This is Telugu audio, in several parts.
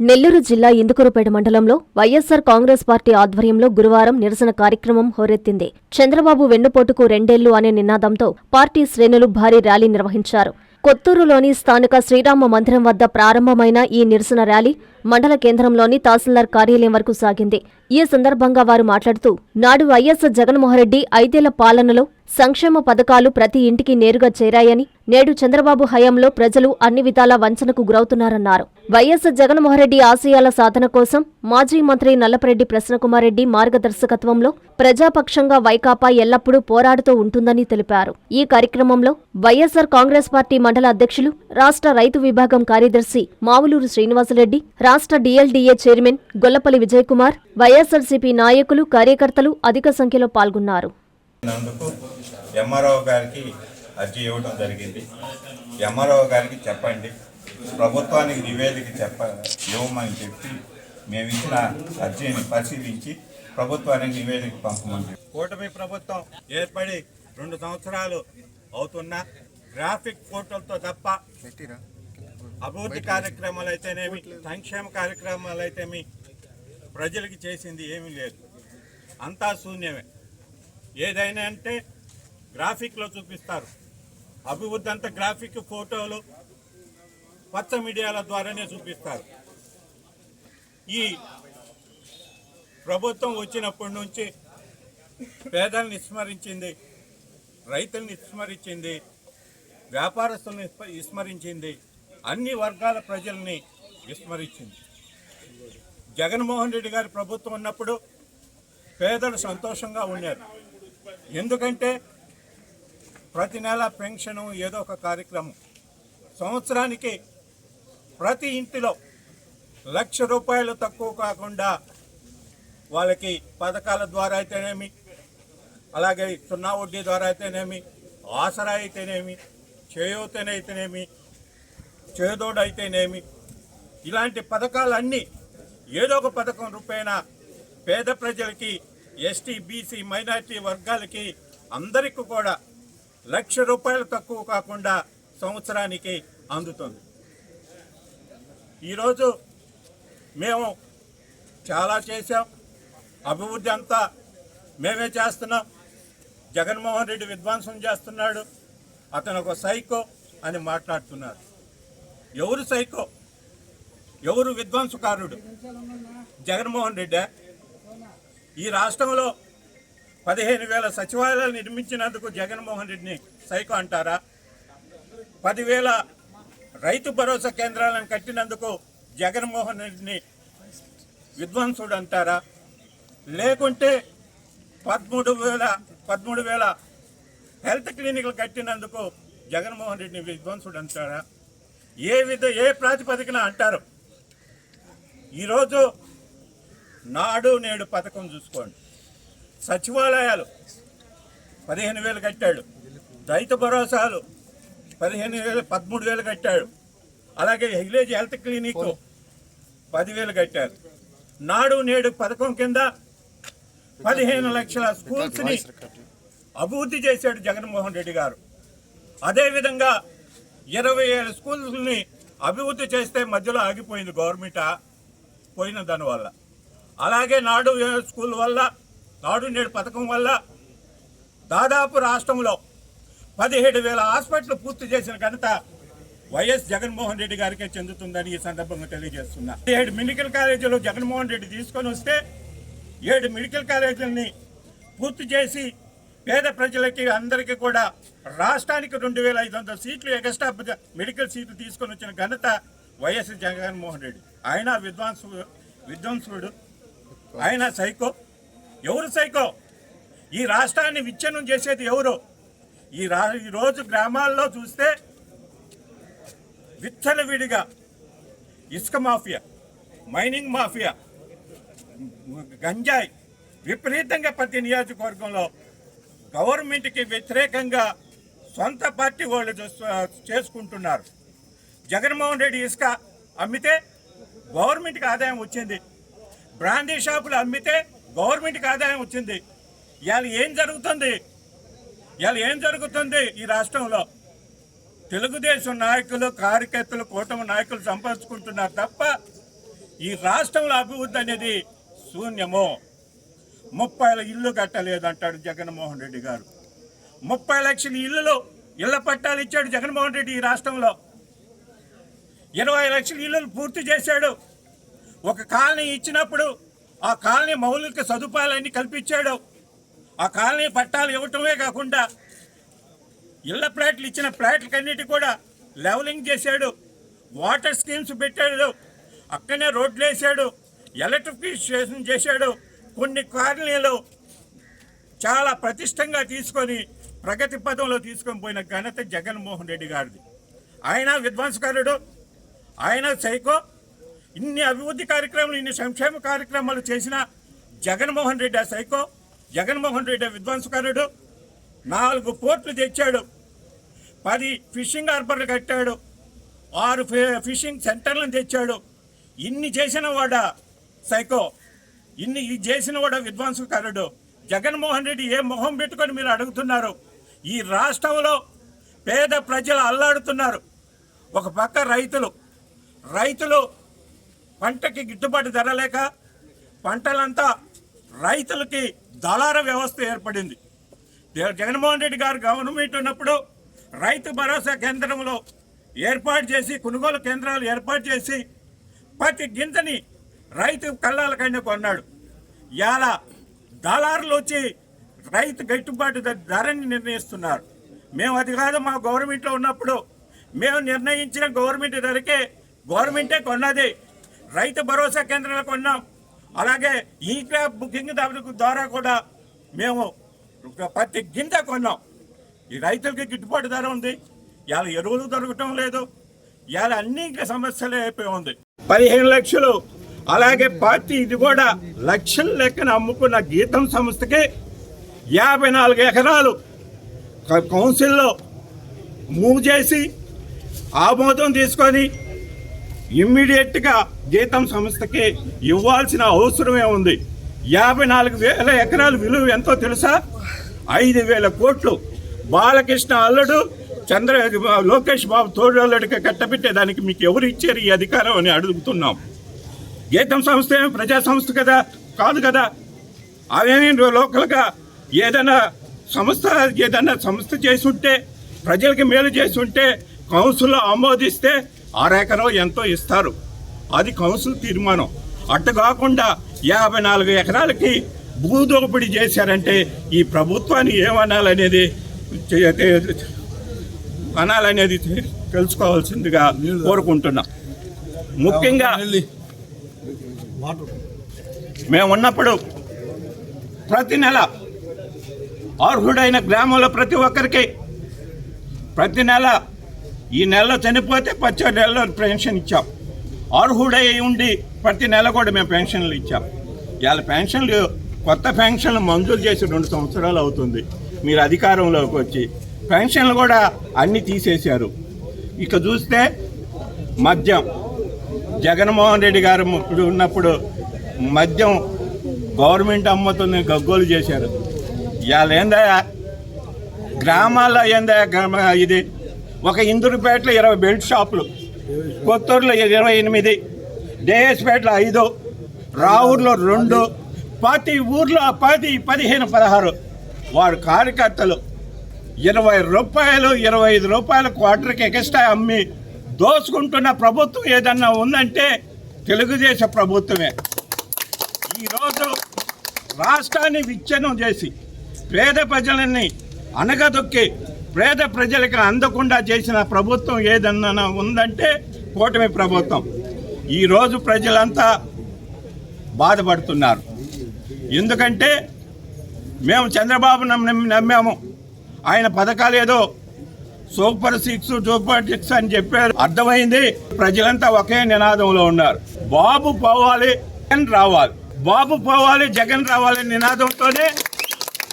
నెల్లూరు జిల్లా ఇందుకూరుపేట మండలంలో వైఎస్సార్ కాంగ్రెస్ పార్టీ ఆధ్వర్యంలో గురువారం నిరసన కార్యక్రమం హోరెత్తింది. చంద్రబాబు వెన్నుపోటుకు 2 ఏళ్లు అనే నినాదంతో పార్టీ శ్రేణులు భారీ ర్యాలీ నిర్వహించారు. కొత్తూరులోని స్థానిక శ్రీరామ మందిరం వద్ద ప్రారంభమైన ఈ నిరసన ర్యాలీ మండల కేంద్రంలోని తహసీల్దార్ కార్యాలయం వరకు సాగింది. ఈ సందర్భంగా వారు మాట్లాడుతూ, నాడు వైఎస్ జగన్మోహన్రెడ్డి 5 ఏళ్ల పాలనలో సంక్షేమ పథకాలు ప్రతి ఇంటికి నేరుగా చేరాయని, నేడు చంద్రబాబు హయాంలో ప్రజలు అన్ని విధాలా వంచనకు గురవుతున్నారన్నారు. వైఎస్ జగన్మోహన్రెడ్డి ఆశయాల సాధన కోసం మాజీ మంత్రి నల్లపరెడ్డి ప్రసన్నకుమారెడ్డి మార్గదర్శకత్వంలో ప్రజాపక్షంగా వైకాపా ఎల్లప్పుడూ పోరాడుతూ ఉంటుందని తెలిపారు. ఈ కార్యక్రమంలో వైఎస్సార్ కాంగ్రెస్ పార్టీ మండల అధ్యక్షులు, రాష్ట్ర రైతు విభాగం కార్యదర్శి మావులూరు శ్రీనివాసరెడ్డి, రాష్ట్ర డిఎల్డీఏ చైర్మన్ గొల్లపల్లి విజయకుమార్, వైఎస్సార్సీపీ నాయకులు, కార్యకర్తలు అధిక సంఖ్యలో పాల్గొన్నారు. ఎంఆర్ఓ గారికి అర్జీ ఇవ్వడం జరిగింది. ఎంఆర్ఓ గారికి చెప్పండి, ప్రభుత్వానికి నివేదిక ఇవ్వమని చెప్పి మేము ఇచ్చిన అర్జీని పరిశీలించి ప్రభుత్వానికి నివేదిక పంపమంది. కూటమి ప్రభుత్వం ఏర్పడి 2 సంవత్సరాలు అవుతున్నా గ్రాఫిక్ ఫోటోలతో తప్ప అభివృద్ధి కార్యక్రమాలు అయితేనేమి, సంక్షేమ కార్యక్రమాలు అయితేమి ప్రజలకి చేసింది ఏమీ లేదు. అంతా శూన్యమే. ఏదైనా అంటే గ్రాఫిక్లో చూపిస్తారు. అభివృద్ధి అంతా గ్రాఫిక్ ఫోటోలు, పచ్చ మీడియాల ద్వారానే చూపిస్తారు. ఈ ప్రభుత్వం వచ్చినప్పటి నుంచి పేదల్ని విస్మరించింది, రైతుల్ని విస్మరించింది, వ్యాపారస్తుల్ని విస్మరించింది, అన్ని వర్గాల ప్రజల్ని విస్మరించింది. జగన్మోహన్ రెడ్డి గారి ప్రభుత్వం ఉన్నప్పుడు పేదలు సంతోషంగా ఉన్నారు. ఎందుకంటే ప్రతి నెల పెన్షను, ఏదో ఒక కార్యక్రమం, సంవత్సరానికి ప్రతి ఇంటిలో ₹1,00,000 తక్కువ కాకుండా వాళ్ళకి పథకాల ద్వారా అయితేనేమి, అలాగే 0 వడ్డీ ద్వారా అయితేనేమి, ఆసరా అయితేనేమి, చేయూతనైతేనేమి, చేదోడు అయితేనేమి, ఇలాంటి పథకాలన్నీ ఏదో ఒక పథకం రూపేణా పేద ప్రజలకి, ఎస్టీ, బీసీ, మైనారిటీ వర్గాలకి అందరికీ కూడా ₹1,00,000 తక్కువ కాకుండా సంవత్సరానికి అందుతుంది. ఈరోజు మేము చాలా చేశాం. అభివృద్ధి అంతా మేమే చేస్తున్నాం. జగన్మోహన్ రెడ్డి విధ్వంసం చేస్తున్నాడు, అతను ఒక సైకో అని మాట్లాడుతున్నారు. ఎవరు సైకో? ఎవరు విధ్వంసకారుడు? జగన్మోహన్ రెడ్డి. ఈ రాష్ట్రంలో 15,000 సచివాలయాలు నిర్మించినందుకు జగన్మోహన్ రెడ్డిని సైకో అంటారా? 10,000 రైతు భరోసా కేంద్రాలను కట్టినందుకు జగన్మోహన్ రెడ్డిని విధ్వంసుడు అంటారా? లేకుంటే 13,000 హెల్త్ క్లినిక్లు కట్టినందుకు జగన్మోహన్ రెడ్డిని విధ్వంసుడు అంటారా? ఏ ప్రాతిపదికన అంటారు? ఈరోజు నాడు నేడు పథకం చూసుకోండి. సచివాలయాలు 15,000 కట్టాడు, రైతు భరోసాలు 13,000 కట్టాడు, అలాగే విలేజ్ హెల్త్ క్లినిక్ 10,000 కట్టారు. నాడు నేడు పథకం కింద 15 లక్షల స్కూల్స్ని అభివృద్ధి చేశాడు జగన్మోహన్ రెడ్డి గారు. అదేవిధంగా 27 స్కూల్స్ని అభివృద్ధి చేస్తే మధ్యలో ఆగిపోయింది గవర్నమెంట్ పోయిన దానివల్ల. అలాగే నాడు స్కూల్ వల్ల, నాడు నేడు పథకం వల్ల దాదాపు రాష్ట్రంలో 17,000 హాస్పిటల్ పూర్తి చేసిన ఘనత వైఎస్ జగన్మోహన్ రెడ్డి గారికే చెందుతుందని ఈ సందర్భంగా తెలియజేస్తున్నా. 7 మెడికల్ కాలేజీలు జగన్మోహన్ రెడ్డి తీసుకొని వస్తే 7 మెడికల్ కాలేజీలని పూర్తి చేసి పేద ప్రజలకి అందరికీ కూడా రాష్ట్రానికి 2,500 సీట్లు ఎక్స్ట్రా మెడికల్ సీట్లు తీసుకొని వచ్చిన ఘనత వైఎస్ జగన్మోహన్ రెడ్డి. ఆయన విధ్వంసుడు, ఆయన సైకో. ఎవరు సైకో? ఈ రాష్ట్రాన్ని విచ్ఛిన్నం చేసేది ఎవరు? ఈరోజు గ్రామాల్లో చూస్తే విచ్చలవిడిగా ఇసుక మాఫియా, మైనింగ్ మాఫియా, గంజాయి విపరీతంగా ప్రతి నియోజకవర్గంలో గవర్నమెంట్కి వ్యతిరేకంగా సొంత పార్టీ వాళ్ళు చేసుకుంటున్నారు. జగన్మోహన్ రెడ్డి ఇసుక అమ్మితే గవర్నమెంట్కి ఆదాయం వచ్చింది, బ్రాండీ షాపులు అమ్మితే గవర్నమెంట్కి ఆదాయం వచ్చింది. ఇవాళ ఏం జరుగుతుంది ఈ రాష్ట్రంలో? తెలుగుదేశం నాయకులు, కార్యకర్తలు, కూటమి నాయకులు సంపాదించుకుంటున్నారు తప్ప ఈ రాష్ట్రంలో అభివృద్ధి అనేది శూన్యము. 30 ఇల్లు కట్టలేదంటాడు జగన్మోహన్ రెడ్డి గారు. 30 లక్షల ఇళ్ల పట్టాలు ఇచ్చాడు జగన్మోహన్ రెడ్డి ఈ రాష్ట్రంలో. 20 లక్షల ఇళ్ళు పూర్తి చేశాడు. ఒక కాలనీ ఇచ్చినప్పుడు ఆ కాలనీ మౌలిక సదుపాయాలన్నీ కల్పించాడు. ఆ కాలనీ పట్టాలు ఇవ్వటమే కాకుండా ఇళ్ల ప్లాట్లు ఇచ్చిన ప్లాట్లకన్నిటి కూడా లెవలింగ్ చేశాడు. వాటర్ స్కీమ్స్ పెట్టాడు. అక్కడనే రోడ్లు వేసాడు. ఎలక్ట్రిఫికేషన్ చేశాడు. కొన్ని కాలనీలు చాలా ప్రతిష్టంగా తీసుకొని ప్రగతి పదంలో తీసుకొని పోయిన ఘనత జగన్మోహన్ రెడ్డి గారిది. ఆయన విధ్వంసకారుడు, ఆయన సైకో. ఇన్ని అభివృద్ధి కార్యక్రమాలు, ఇన్ని సంక్షేమ కార్యక్రమాలు చేసిన జగన్మోహన్ రెడ్డి సైకో. జగన్మోహన్ రెడ్డి విధ్వంసకారుడు. 4 పోర్టులు తెచ్చాడు. 10 ఫిషింగ్ హార్బర్లు కట్టాడు. 6 ఫిషింగ్ సెంటర్లను తెచ్చాడు. ఇన్ని చేసిన వాడ సైకో, ఇన్ని చేసిన వాడ విధ్వంసకారుడు. జగన్మోహన్ రెడ్డి ఏ మొహం పెట్టుకొని మీరు అడుగుతున్నారు? ఈ రాష్ట్రంలో పేద ప్రజలు అల్లాడుతున్నారు. ఒక పక్క రైతులు పంటకి గిట్టుబాటు ధర లేక పంటలంతా రైతులకి దళార వ్యవస్థ ఏర్పడింది. జగన్మోహన్ రెడ్డి గారు గవర్నమెంట్ ఉన్నప్పుడు రైతు భరోసా కేంద్రంలో ఏర్పాటు చేసి, కొనుగోలు కేంద్రాలు ఏర్పాటు చేసి ప్రతి గింజని రైతు కళ్ళాల కన్నా కొన్నాడు. ఇలా దళారులు వచ్చి రైతు గిట్టుబాటు ధరని నిర్ణయిస్తున్నారు. మేము అది కాదు, మా గవర్నమెంట్లో ఉన్నప్పుడు మేము నిర్ణయించిన గవర్నమెంట్ ధరకే గవర్నమెంటే కొన్నది. రైతు భరోసా కేంద్రాలు కొన్నాం. అలాగే ఈ క్రాప్ బుకింగ్ ద్వారా కూడా మేము ప్రతి గింజ కొన్నాం. ఈ రైతులకి గిట్టుబాటు ధర ఉంది. ఇవాళ ఎరువులు దొరకటం లేదు. ఇవాళ అన్ని సమస్యలు అయిపోయి ఉంది. 15 లక్షలు, అలాగే పార్టీ ఇది కూడా లక్షల లెక్కన అమ్ముకున్న గీతం సంస్థకి 54 ఎకరాలు కౌన్సిల్లో మూవ్ చేసి ఆమోదం తీసుకొని ఇమ్మీడియట్గా గీతం సంస్థకి ఇవ్వాల్సిన అవసరమే ఉంది. 54,000 ఎకరాల విలువ ఎంతో తెలుసా? 5,000 కోట్లు. బాలకృష్ణ అల్లుడు లోకేష్ బాబు తోడల్లుడికి కట్టబెట్టేదానికి మీకు ఎవరు ఇచ్చారు ఈ అధికారం అని అడుగుతున్నాం. గీతం సంస్థ ఏమి ప్రజా సంస్థ కదా, కాదు కదా. అవేమీ లోకల్గా ఏదైనా సంస్థ చేసి ఉంటే, ప్రజలకి మేలు చేసి ఉంటే కౌన్సిల్లో ఆమోదిస్తే 6 ఎకరం ఎంతో ఇస్తారు. అది కౌన్సిల్ తీర్మానం. అట్టు కాకుండా 54 ఎకరాలకి భూదోపిడీ చేశారంటే ఈ ప్రభుత్వాన్ని ఏమనాలనేది తెలుసుకోవాల్సిందిగా కోరుకుంటున్నాం. ముఖ్యంగా మేము ఉన్నప్పుడు ప్రతి నెల అర్హుడైన గ్రామంలో ప్రతి ఒక్కరికి ప్రతి నెల, ఈ నెలలో చనిపోతే 10 నెలలో పెన్షన్ ఇచ్చాం. అర్హుడై ఉండి ప్రతి నెల కూడా మేము పెన్షన్లు ఇచ్చాం. ఇవాళ పెన్షన్లు, కొత్త పెన్షన్లు మంజూరు చేసి 2 సంవత్సరాలు అవుతుంది. మీరు అధికారంలోకి వచ్చి పెన్షన్లు కూడా అన్నీ తీసేశారు. ఇక చూస్తే మద్యం, జగన్మోహన్ రెడ్డి గారు ఇప్పుడు ఉన్నప్పుడు మద్యం గవర్నమెంట్ అమ్ముతుంది గగ్గోలు చేశారు. ఇవాళ ఏందా గ్రామాల్లో ఏందా ఇది? ఒక ఇందూరుపేటలో 20 బెల్ట్ షాపులు, కొత్తూరులో 28, దేశపేటలో 5, రావుర్లో 2, ప్రతి ఊర్లో 10, 15, 16. వారు కార్యకర్తలు 20 రూపాయలు, 25 రూపాయలు క్వార్టర్కి ఎక్స్ట్రా అమ్మి దోసుకుంటున్న ప్రభుత్వం ఏదన్నా ఉందంటే తెలుగుదేశం ప్రభుత్వమే. ఈరోజు రాష్ట్రాన్ని విచ్ఛిన్నం చేసి పేద ప్రజలని అనగదొక్కి పేద ప్రజలకు అందకుండా చేసిన ప్రభుత్వం ఏదన్నా ఉందంటే కూటమి ప్రభుత్వం. ఈరోజు ప్రజలంతా బాధపడుతున్నారు. ఎందుకంటే మేము చంద్రబాబు నమ్మాము. ఆయన పథకాలు ఏదో సూపర్ 6 అని చెప్పారు. అర్థమైంది. ప్రజలంతా ఒకే నినాదంలో ఉన్నారు. బాబు పోవాలి, జగన్ రావాలి, బాబు పోవాలి, జగన్ రావాలి నినాదంతోనే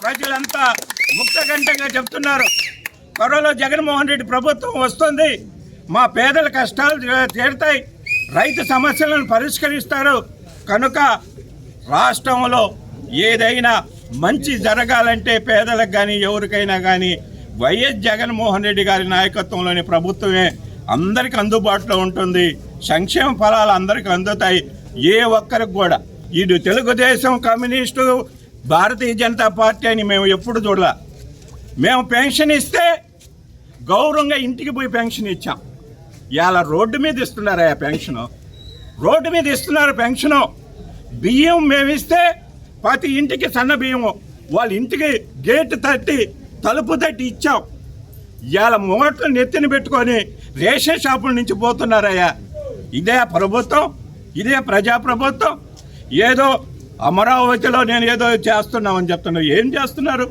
ప్రజలంతా ముక్తకంఠంగా చెప్తున్నారు. త్వరలో జగన్మోహన్ రెడ్డి ప్రభుత్వం వస్తుంది, మా పేదల కష్టాలు తీరుతాయి, రైతు సమస్యలను పరిష్కరిస్తారు. కనుక రాష్ట్రంలో ఏదైనా మంచి జరగాలంటే పేదలకు కానీ ఎవరికైనా కానీ వైఎస్ జగన్మోహన్ రెడ్డి గారి నాయకత్వంలోని ప్రభుత్వమే అందరికీ అందుబాటులో ఉంటుంది. సంక్షేమ ఫలాలు అందరికీ అందుతాయి. ఏ ఒక్కరికి కూడా ఇటు తెలుగుదేశం, కమ్యూనిస్టు, భారతీయ జనతా పార్టీ అని మేము ఎప్పుడు చూడాల. మేము పెన్షన్ ఇస్తే గౌరవంగా ఇంటికి పోయి పెన్షన్ ఇచ్చాం. ఇవాళ రోడ్డు మీద ఇస్తున్నారా పెన్షను? రోడ్డు మీద ఇస్తున్నారు పెన్షను. బియ్యం మేము ఇస్తే ప్రతి ఇంటికి సన్న బియ్యము వాళ్ళ ఇంటికి గేటు తట్టి తలుపు తట్టి ఇచ్చాం. ఇవాళ మూటలు నెత్తిన పెట్టుకొని రేషన్ షాపుల నుంచి పోతున్నారయ్యా. ఇదే ప్రభుత్వం, ఇదే ప్రజాప్రభుత్వం. ఏదో అమరావతిలో నేను ఏదో చేస్తున్నామని చెప్తున్నారు. ఏం చేస్తున్నారు?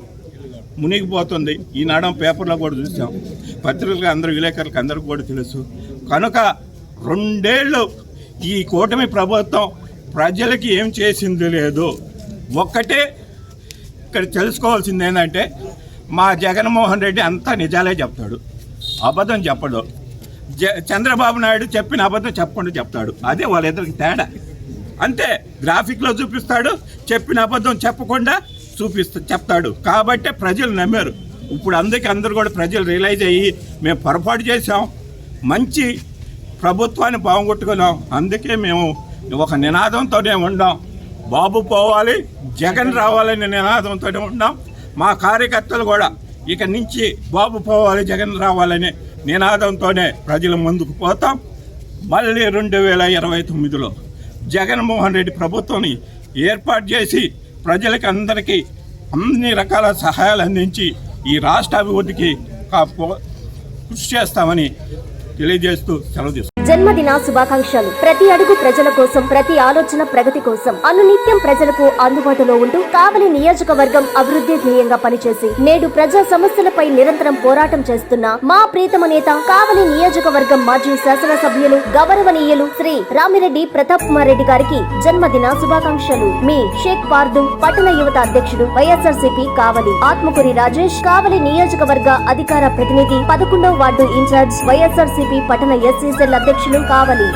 మునిగిపోతుంది. ఈనాడు పేపర్లో కూడా చూసాం, పత్రికలకు అందరూ, విలేకరులకు అందరికీ కూడా తెలుసు. కనుక 2 ఏళ్ళు ఈ కూటమి ప్రభుత్వం ప్రజలకి ఏం చేసింది లేదు. ఒక్కటే ఇక్కడ తెలుసుకోవాల్సింది ఏంటంటే, మా జగన్మోహన్ రెడ్డి అంతా నిజాలే చెప్తాడు, అబద్ధం చెప్పడు. చంద్రబాబు నాయుడు చెప్పిన అబద్ధం చెప్పకుండా చెప్తాడు. అదే వాళ్ళిద్దరికి తేడా. అంతే, గ్రాఫిక్లో చూపిస్తాడు, చెప్పిన అబద్ధం చెప్పకుండా చెప్తాడు. కాబట్టే ప్రజలు నమ్మారు. ఇప్పుడు అందుకే అందరూ కూడా ప్రజలు రియలైజ్ అయ్యి మేము పొరపాటు చేసాం, మంచి ప్రభుత్వాన్ని బాగుంగొట్టుకున్నాం. అందుకే మేము ఒక నినాదంతోనే ఉన్నాం, బాబు పోవాలి, జగన్ రావాలనే నినాదంతోనే ఉన్నాం. మా కార్యకర్తలు కూడా ఇక నుంచి బాబు పోవాలి, జగన్ రావాలనే నినాదంతోనే ప్రజల ముందుకు పోతాం. మళ్ళీ 2029లో జగన్మోహన్ రెడ్డి ప్రభుత్వాన్ని ఏర్పాటు చేసి ప్రజలకి అందరికీ అన్ని రకాల సహాయాలు అందించి ఈ రాష్ట్ర అభివృద్ధికి కృషి చేస్తామని తెలియజేస్తూ సెలవు తీసుకుంటాం. జన్మదిన శుభాకాంక్షలు. ప్రతి అడుగు ప్రజల కోసం, ప్రతి ఆలోచన ప్రగతి కోసం, అనునిత్యం ప్రజలకు అందుబాటులో ఉంటూ కావలి నియోజకవర్గం అభివృద్ధి ధ్యేయంగా పనిచేసి నేడు ప్రజా సమస్యలపై నిరంతరం పోరాటం చేస్తున్న మా ప్రీతమ నేత, కావలి నియోజకవర్గం మాజీ శాసనసభ్యులు, గౌరవనీయులు శ్రీ రామిరెడ్డి ప్రతాప్ కుమార్ రెడ్డి గారికి జన్మదిన శుభాకాంక్షలు. మీ షేక్ పార్దు, పట్టణ యువత అధ్యక్షుడు, వైఎస్ఆర్సీపీ కావలి. ఆత్మకూరి రాజేష్, కావలి నియోజకవర్గ అధికార ప్రతినిధి, 11వ వార్డు ఇన్ఛార్జ్, వైఎస్ఆర్సీపీ పట్టణ ఎస్సీ సెల్ అధ్యక్షులు కావలి.